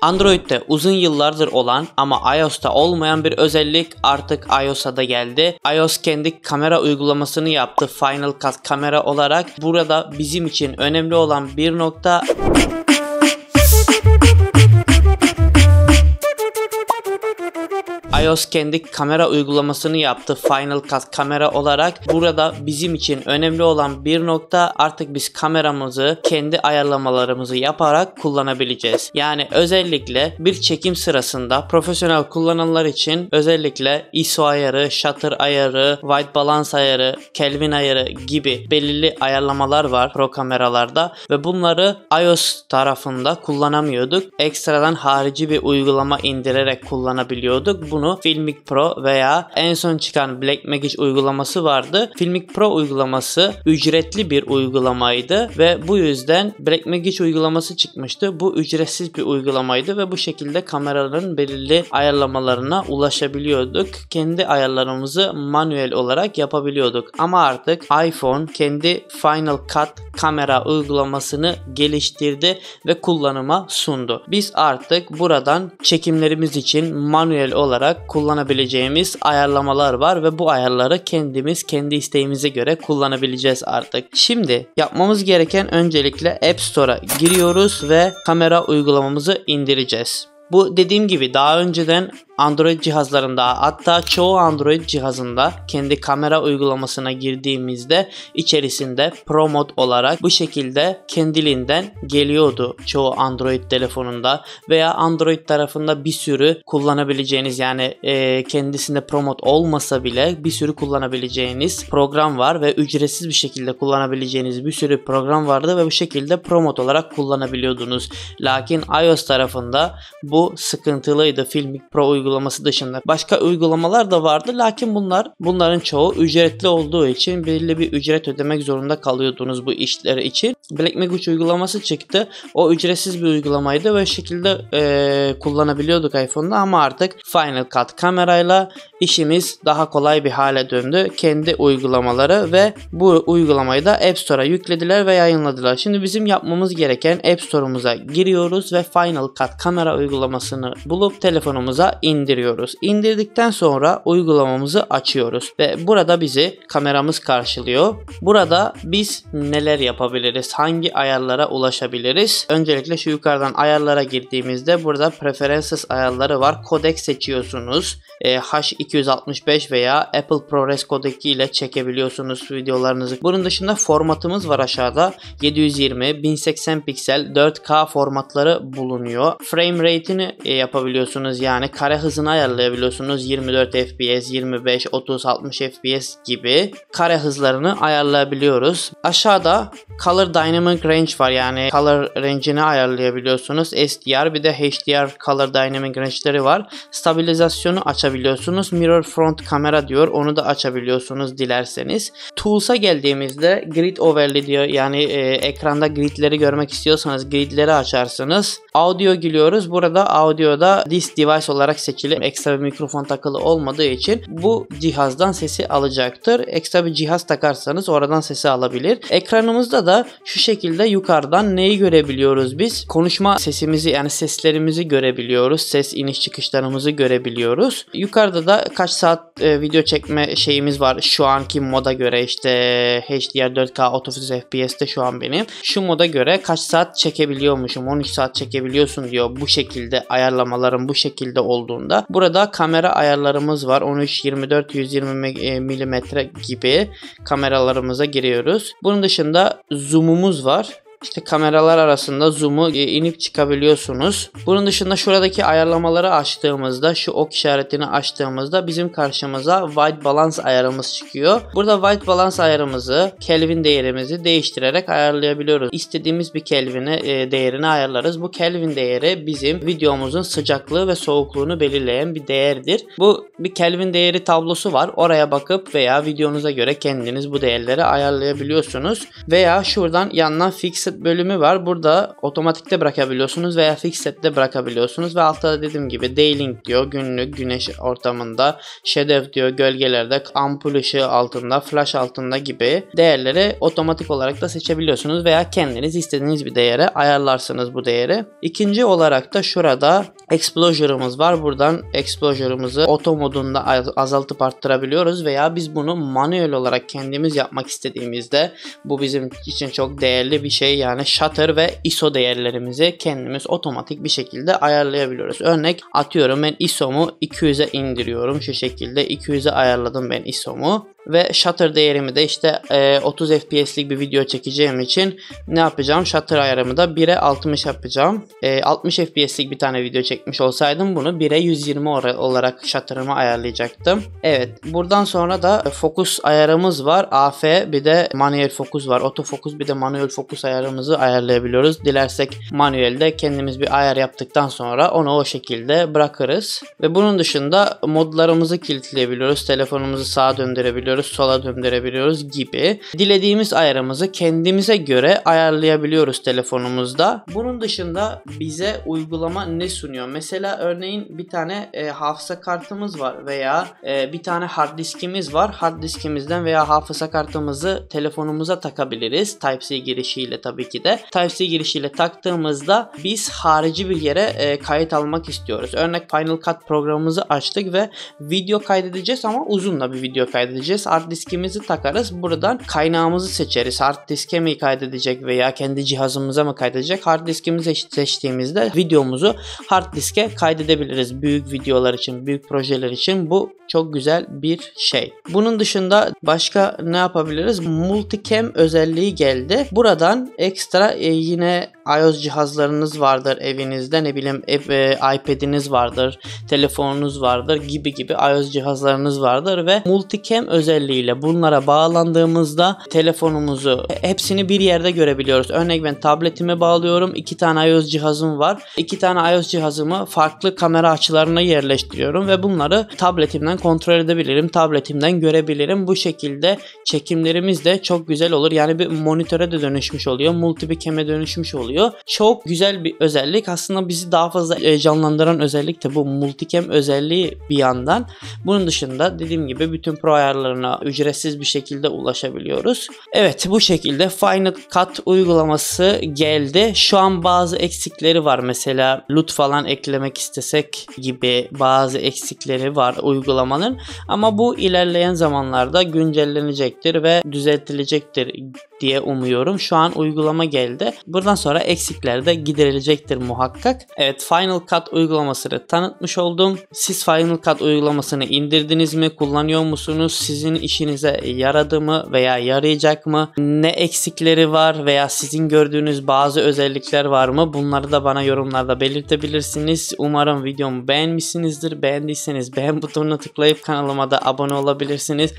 Android'de uzun yıllardır olan ama iOS'ta olmayan bir özellik artık iOS'a da geldi. iOS kendi kamera uygulamasını yaptı Final Cut kamera olarak. Burada bizim için önemli olan bir nokta iOS kendi kamera uygulamasını yaptı Final Cut kamera olarak. Burada bizim için önemli olan bir nokta artık biz kameramızı kendi ayarlamalarımızı yaparak kullanabileceğiz. Yani özellikle bir çekim sırasında profesyonel kullananlar için özellikle ISO ayarı, shutter ayarı, white balance ayarı, Kelvin ayarı gibi belirli ayarlamalar var pro kameralarda ve bunları iOS tarafında kullanamıyorduk. Ekstradan harici bir uygulama indirerek kullanabiliyorduk. Bunu Filmic Pro veya en son çıkan Blackmagic uygulaması vardı. Filmic Pro uygulaması ücretli bir uygulamaydı ve bu yüzden Blackmagic uygulaması çıkmıştı. Bu ücretsiz bir uygulamaydı ve bu şekilde kameraların belirli ayarlamalarına ulaşabiliyorduk. Kendi ayarlarımızı manuel olarak yapabiliyorduk. Ama artık iPhone kendi Final Cut kamera uygulamasını geliştirdi ve kullanıma sundu. Biz artık buradan çekimlerimiz için manuel olarak kullanabileceğimiz ayarlamalar var ve bu ayarları kendimiz kendi isteğimize göre kullanabileceğiz artık. Şimdi yapmamız gereken öncelikle App Store'a giriyoruz ve kamera uygulamamızı indireceğiz. Bu dediğim gibi daha önceden Android cihazlarında, hatta çoğu Android cihazında kendi kamera uygulamasına girdiğimizde içerisinde Pro Mod olarak bu şekilde kendiliğinden geliyordu çoğu Android telefonunda veya Android tarafında bir sürü kullanabileceğiniz, yani kendisinde Pro Mod olmasa bile bir sürü kullanabileceğiniz program var ve ücretsiz bir şekilde kullanabileceğiniz bir sürü program vardı ve bu şekilde Pro Mod olarak kullanabiliyordunuz. Lakin iOS tarafında bu sıkıntılıydı. Filmic Pro uygulaması dışında başka uygulamalar da vardı, lakin bunların çoğu ücretli olduğu için belirli bir ücret ödemek zorunda kalıyordunuz bu işler için. Blackmagic uygulaması çıktı. O ücretsiz bir uygulamaydı ve şekilde kullanabiliyorduk iPhone'da ama artık Final Cut kamerayla işimiz daha kolay bir hale döndü. Kendi uygulamaları ve bu uygulamayı da App Store'a yüklediler ve yayınladılar. Şimdi bizim yapmamız gereken App Store'umuza giriyoruz ve Final Cut kamera uygulamasını bulup telefonumuza indiriyoruz. İndirdikten sonra uygulamamızı açıyoruz ve burada bizi kameramız karşılıyor. Burada biz neler yapabiliriz? Hangi ayarlara ulaşabiliriz? Öncelikle şu yukarıdan ayarlara girdiğimizde burada Preferences ayarları var. Kodek seçiyorsunuz. H265 veya Apple ProRes kodeki ile çekebiliyorsunuz videolarınızı. Bunun dışında formatımız var aşağıda. 720, 1080 piksel, 4K formatları bulunuyor. Frame rate'ini yapabiliyorsunuz. Yani kare hızını ayarlayabiliyorsunuz. 24 FPS, 25, 30, 60 FPS gibi kare hızlarını ayarlayabiliyoruz. Aşağıda Color Dynamic Range var. Yani color range'ini ayarlayabiliyorsunuz. SDR bir de HDR Color Dynamic Range'leri var. Stabilizasyonu açabiliyorsunuz. Mirror Front kamera diyor. Onu da açabiliyorsunuz dilerseniz. Tools'a geldiğimizde Grid Overlay diyor. Yani ekranda gridleri görmek istiyorsanız gridleri açarsınız. Audio giriyoruz. Burada audio'da this device olarak seçili. Ekstra bir mikrofon takılı olmadığı için bu cihazdan sesi alacaktır. Ekstra bir cihaz takarsanız oradan sesi alabilir. Ekranımızda da şu şekilde yukarıdan neyi görebiliyoruz biz? Konuşma sesimizi, yani seslerimizi görebiliyoruz. Ses iniş çıkışlarımızı görebiliyoruz. Yukarıda da kaç saat video çekme şeyimiz var. Şu anki moda göre işte HDR 4K 30 FPS'te şu an benim. Şu moda göre kaç saat çekebiliyormuşum? 13 saat çekebiliyorsun diyor. Bu şekilde ayarlamalarım bu şekilde olduğunda. Burada kamera ayarlarımız var. 13, 24, 120 mm gibi kameralarımıza giriyoruz. Bunun dışında zoom'umuz var. İşte kameralar arasında zoom'u inip çıkabiliyorsunuz. Bunun dışında şuradaki ayarlamaları açtığımızda, şu ok işaretini açtığımızda bizim karşımıza white balance ayarımız çıkıyor. Burada white balance ayarımızı, Kelvin değerimizi değiştirerek ayarlayabiliyoruz. İstediğimiz bir Kelvin'e değerini ayarlarız. Bu Kelvin değeri bizim videomuzun sıcaklığı ve soğukluğunu belirleyen bir değerdir. Bu bir Kelvin değeri tablosu var. Oraya bakıp veya videonuza göre kendiniz bu değerleri ayarlayabiliyorsunuz. Veya şuradan yandan fixed Fixed bölümü var. Burada otomatikte bırakabiliyorsunuz veya Fixed'de bırakabiliyorsunuz ve altta da dediğim gibi Daylight diyor, günlük güneş ortamında, Shadow diyor, gölgelerde, ampul ışığı altında, flash altında gibi değerleri otomatik olarak da seçebiliyorsunuz veya kendiniz istediğiniz bir değere ayarlarsınız bu değeri. İkinci olarak da şurada Exposure'ımız var. Buradan Exposure'ımızı auto modunda azaltıp arttırabiliyoruz veya biz bunu manuel olarak kendimiz yapmak istediğimizde bu bizim için çok değerli bir şey. Yani shutter ve ISO değerlerimizi kendimiz otomatik bir şekilde ayarlayabiliyoruz. Örnek atıyorum, ben ISO'mu 200'e indiriyorum. Şu şekilde 200'e ayarladım ben ISO'mu. Ve shutter değerimi de işte 30 FPS'lik bir video çekeceğim için ne yapacağım? Shutter ayarımı da 1'e 60 yapacağım. 60 FPS'lik bir tane video çekmiş olsaydım bunu 1'e 120 olarak shutter'ımı ayarlayacaktım. Evet, buradan sonra da fokus ayarımız var. AF, bir de manuel fokus var. Autofokus, bir de manuel fokus ayarımızı ayarlayabiliyoruz. Dilersek manuelde kendimiz bir ayar yaptıktan sonra onu o şekilde bırakırız. Ve bunun dışında modlarımızı kilitleyebiliyoruz. Telefonumuzu sağa döndürebiliyoruz, sola döndürebiliyoruz gibi. Dilediğimiz ayarımızı kendimize göre ayarlayabiliyoruz telefonumuzda. Bunun dışında bize uygulama ne sunuyor? Mesela örneğin bir tane hafıza kartımız var veya bir tane hard diskimiz var. Hard diskimizden veya hafıza kartımızı telefonumuza takabiliriz. Type-C girişiyle tabii ki de. Type-C girişiyle taktığımızda biz harici bir yere kayıt almak istiyoruz. Örnek Final Cut programımızı açtık ve video kaydedeceğiz ama uzun da bir video kaydedeceğiz. Hard diskimizi takarız. Buradan kaynağımızı seçeriz. Hard diske mi kaydedecek veya kendi cihazımıza mı kaydedecek? Hard diskimizi seçtiğimizde videomuzu hard diske kaydedebiliriz. Büyük videolar için, büyük projeler için bu çok güzel bir şey. Bunun dışında başka ne yapabiliriz? Multicam özelliği geldi. Buradan ekstra yine iOS cihazlarınız vardır evinizde, ne bileyim iPad'iniz vardır, telefonunuz vardır gibi iOS cihazlarınız vardır ve multicam özelliğiyle bunlara bağlandığımızda telefonumuzu hepsini bir yerde görebiliyoruz. Örneğin ben tabletime bağlıyorum. 2 tane iOS cihazım var. 2 tane iOS cihazımı farklı kamera açılarına yerleştiriyorum ve bunları tabletimden kontrol edebilirim. Tabletimden görebilirim. Bu şekilde çekimlerimiz de çok güzel olur. Yani bir monitöre de dönüşmüş oluyor. Multicam'e dönüşmüş oluyor. Çok güzel bir özellik. Aslında bizi daha fazla heyecanlandıran özellik de bu multicam özelliği bir yandan. Bunun dışında dediğim gibi bütün pro ayarlarına ücretsiz bir şekilde ulaşabiliyoruz. Evet, bu şekilde Final Cut uygulaması geldi. Şu an bazı eksikleri var. Mesela LUT falan eklemek istesek gibi bazı eksikleri var uygulamanın. Ama bu ilerleyen zamanlarda güncellenecektir ve düzeltilecektir diye umuyorum. Şu an uygulama geldi. Buradan sonra eksikler de giderilecektir muhakkak. Evet, Final Cut uygulamasını tanıtmış oldum. Siz Final Cut uygulamasını indirdiniz mi? Kullanıyor musunuz? Sizin işinize yaradı mı veya yarayacak mı? Ne eksikleri var veya sizin gördüğünüz bazı özellikler var mı? Bunları da bana yorumlarda belirtebilirsiniz. Umarım videomu beğenmişsinizdir. Beğendiyseniz beğen butonuna tıklayıp kanalıma da abone olabilirsiniz.